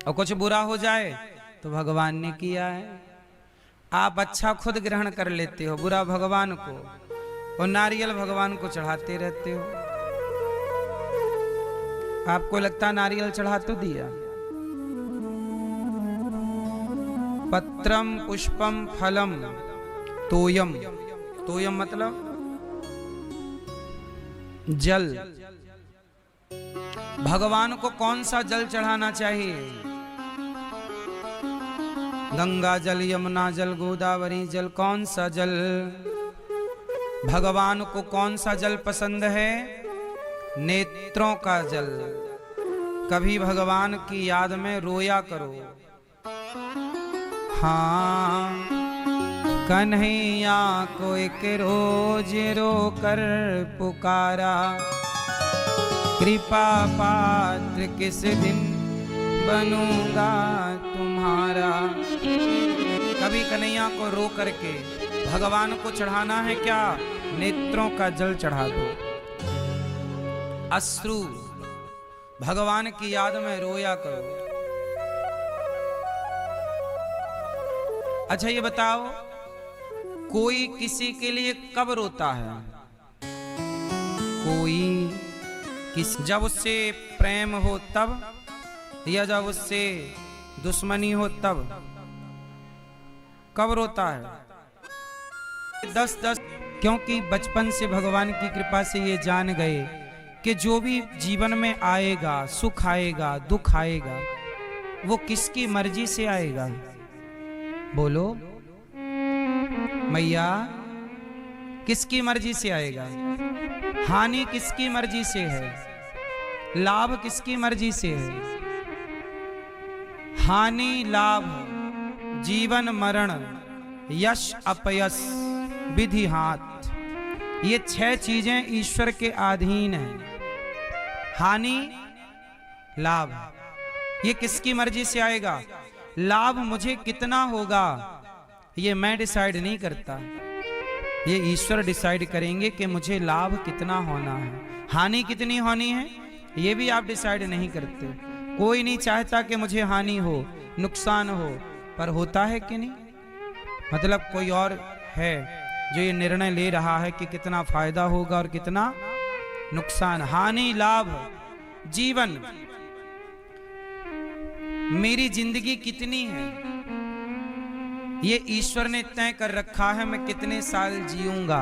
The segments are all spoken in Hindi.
और कुछ बुरा हो जाए तो भगवान ने किया है। आप अच्छा खुद ग्रहण कर लेते हो, बुरा भगवान को, और नारियल भगवान को चढ़ाते रहते हो। आपको लगता नारियल चढ़ा तो दिया। पत्रम पुष्पम फलम तोयम, तोयम मतलब जल। भगवान को कौन सा जल चढ़ाना चाहिए? गंगा जल, यमुना जल, गोदावरी जल, कौन सा जल? भगवान को कौन सा जल पसंद है? नेत्रों का जल। कभी भगवान की याद में रोया करो। हाँ, कन्हैया को एक रोज रो कर पुकारा, कृपा पात्र किस दिन बनूंगा तुम्हारा। कभी कन्हैया को रो करके भगवान को चढ़ाना है क्या? नेत्रों का जल चढ़ा दो। अश्रु भगवान की याद में रोया करो। अच्छा ये बताओ, कोई किसी के लिए कब रोता है? कोई जब उससे प्रेम हो तब, या जब उससे दुश्मनी हो तब? कब रोता है? 10-10। क्योंकि बचपन से भगवान की कृपा से ये जान गए कि जो भी जीवन में आएगा, सुख आएगा, दुख आएगा, वो किसकी मर्जी से आएगा? बोलो मैया, किसकी मर्जी से आएगा? हानि किसकी मर्जी से है? लाभ किसकी मर्जी से है? हानि लाभ, जीवन मरण, यश अपयश, विधि हाथ, ये 6 चीजें ईश्वर के अधीन हैं। हानि लाभ ये किसकी मर्जी से आएगा? लाभ मुझे कितना होगा ये मैं डिसाइड नहीं करता, ये ईश्वर डिसाइड करेंगे कि मुझे लाभ कितना होना है। हानि कितनी होनी है ये भी आप डिसाइड नहीं करते। कोई नहीं चाहता कि मुझे हानि हो, नुकसान हो, पर होता है कि नहीं? मतलब कोई और है जो ये निर्णय ले रहा है कि कितना फायदा होगा और कितना नुकसान। हानि लाभ, जीवन, मेरी जिंदगी कितनी है ये ईश्वर ने तय कर रखा है। मैं कितने साल जीऊंगा,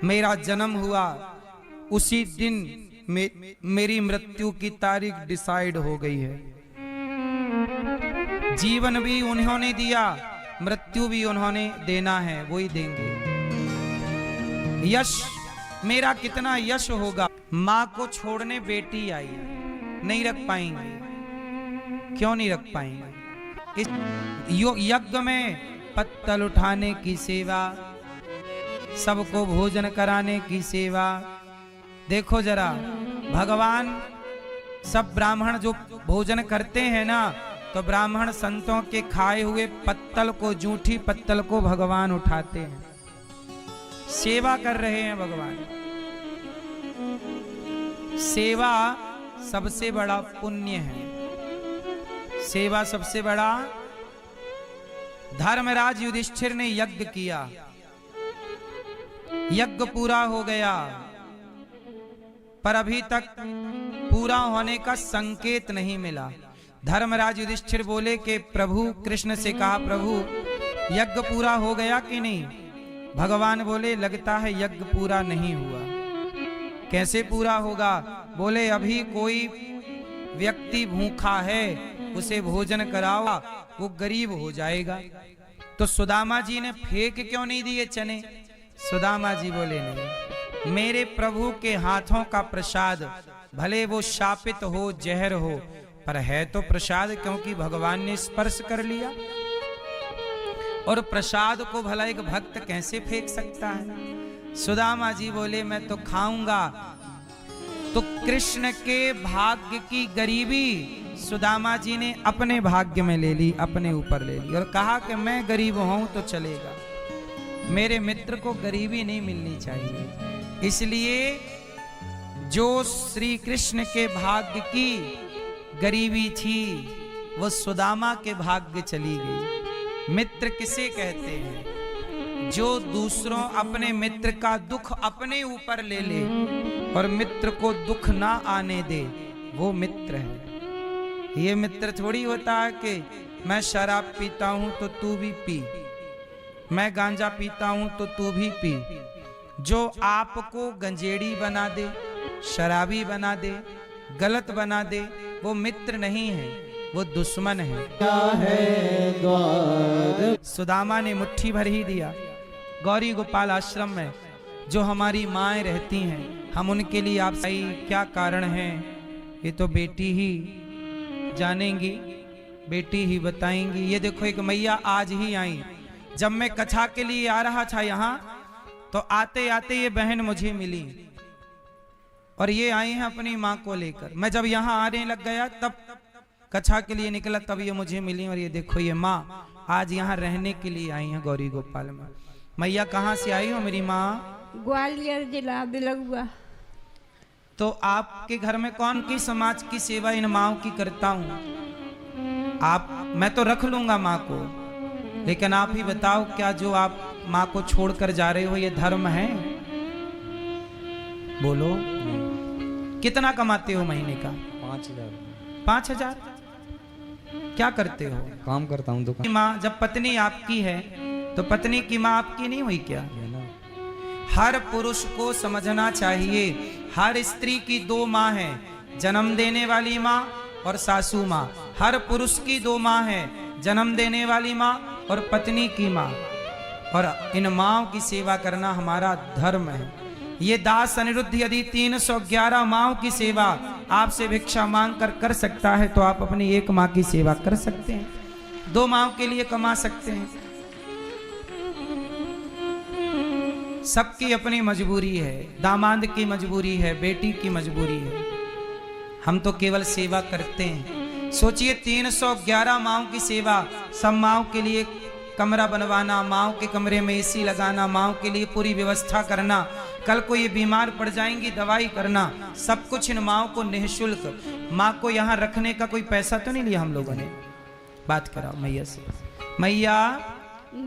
मेरा जन्म हुआ उसी दिन मेरी मृत्यु की तारीख डिसाइड हो गई है। जीवन भी उन्होंने दिया, मृत्यु भी उन्होंने देना है, वही देंगे। यश, मेरा कितना यश होगा। माँ को छोड़ने बेटी आई, नहीं रख पाएंगे। क्यों नहीं रख पाएंगे? इस यज्ञ में पत्तल उठाने की सेवा, सबको भोजन कराने की सेवा। देखो जरा, भगवान सब ब्राह्मण जो भोजन करते हैं ना, तो ब्राह्मण संतों के खाए हुए पत्तल को, जूठी पत्तल को भगवान उठाते हैं, सेवा कर रहे हैं भगवान। सेवा सबसे बड़ा पुण्य है, सेवा सबसे बड़ा। धर्मराज युधिष्ठिर ने यज्ञ किया, यज्ञ पूरा हो गया, पर अभी तक पूरा होने का संकेत नहीं मिला। धर्मराज युधिष्ठिर बोले कि प्रभु, कृष्ण से कहा, प्रभु यज्ञ पूरा हो गया कि नहीं? भगवान बोले लगता है यज्ञ पूरा नहीं हुआ। कैसे पूरा होगा? बोले अभी कोई व्यक्ति भूखा है, उसे भोजन कराओ, वो गरीब हो जाएगा। तो सुदामा जी ने फेंक क्यों नहीं दिए चने? सुदामा जी बोले नहीं, मेरे प्रभु के हाथों का प्रसाद, भले वो शापित हो, जहर हो, पर है तो प्रसाद, क्योंकि भगवान ने स्पर्श कर लिया। और प्रसाद को भला एक भक्त कैसे फेंक सकता है? सुदामा जी बोले मैं तो खाऊंगा। तो कृष्ण के भाग्य की गरीबी सुदामा जी ने अपने भाग्य में ले ली, अपने ऊपर ले ली, और कहा कि मैं गरीब हूं तो चलेगा, मेरे मित्र को गरीबी नहीं मिलनी चाहिए। इसलिए जो श्री कृष्ण के भाग्य की गरीबी थी, वो सुदामा के भाग्य चली गई। मित्र किसे कहते हैं? जो दूसरों अपने मित्र का दुख अपने ऊपर ले ले और मित्र को दुख ना आने दे, वो मित्र है। ये मित्र थोड़ी होता है कि मैं शराब पीता हूं तो तू भी पी, मैं गांजा पीता हूं तो तू भी पी। जो आपको गंजेड़ी बना दे, शराबी बना दे, गलत बना दे, वो मित्र नहीं है, वो दुश्मन है। क्या है द्वार? सुदामा ने मुट्ठी भर ही दिया। गौरी गोपाल आश्रम में जो हमारी माएँ रहती हैं, हम उनके लिए आप सही क्या कारण है, ये तो बेटी ही जानेंगी, बेटी ही बताएंगी। ये देखो एक मैया आज ही आई। जब मैं कथा के लिए आ रहा था यहाँ, तो आते आते ये बहन मुझे मिली और ये आई हैं अपनी माँ को लेकर। मैं जब यहाँ आने लग गया तब कथा के लिए निकला, तब ये मुझे मिली। और ये देखो ये माँ आज यहाँ रहने के लिए आई हैं गौरी गोपाल में। मैया कहाँ से आई हो मेरी माँ? ग्वालियर जिला बिलगुआ। तो आपके घर में कौन की समाज की सेवा इन माँओं की करता हूँ? आप, मैं तो रख लूंगा माँ को, लेकिन आप ही बताओ, क्या जो आप माँ को छोड़कर जा रहे हो ये धर्म है? बोलो। कितना कमाते हो महीने का? 5,000। 5,000? क्या करते हो? काम करता हूँ दुकान। माँ, जब पत्नी आपकी है तो पत्नी की माँ आपकी नहीं हुई क्या? हर पुरुष को समझना चाहिए, हर स्त्री की 2 माँ हैं, जन्म देने वाली माँ और सासू माँ। हर पुरुष की 2 माँ हैं, जन्म देने वाली माँ और पत्नी की माँ। और इन माँओं की सेवा करना हमारा धर्म है। ये दास अनिरुद्ध यदि 311 माँओं की सेवा आपसे भिक्षा मांग कर सकता है, तो आप अपनी 1 माँ की सेवा कर सकते हैं, 2 माँओं के लिए कमा सकते हैं। सबकी अपनी मजबूरी है, दामाद की मजबूरी है, बेटी की मजबूरी है। हम तो केवल सेवा करते हैं। सोचिए 311 माँओं की सेवा, सब माँओं के लिए कमरा बनवाना, माँओं के कमरे में एसी लगाना, माँओं के लिए पूरी व्यवस्था करना, कल को ये बीमार पड़ जाएंगी दवाई करना, सब कुछ इन माँओं को निःशुल्क। माँ को यहाँ रखने का कोई पैसा तो नहीं लिया हम लोगों ने। बात कराओ मैया से। मैया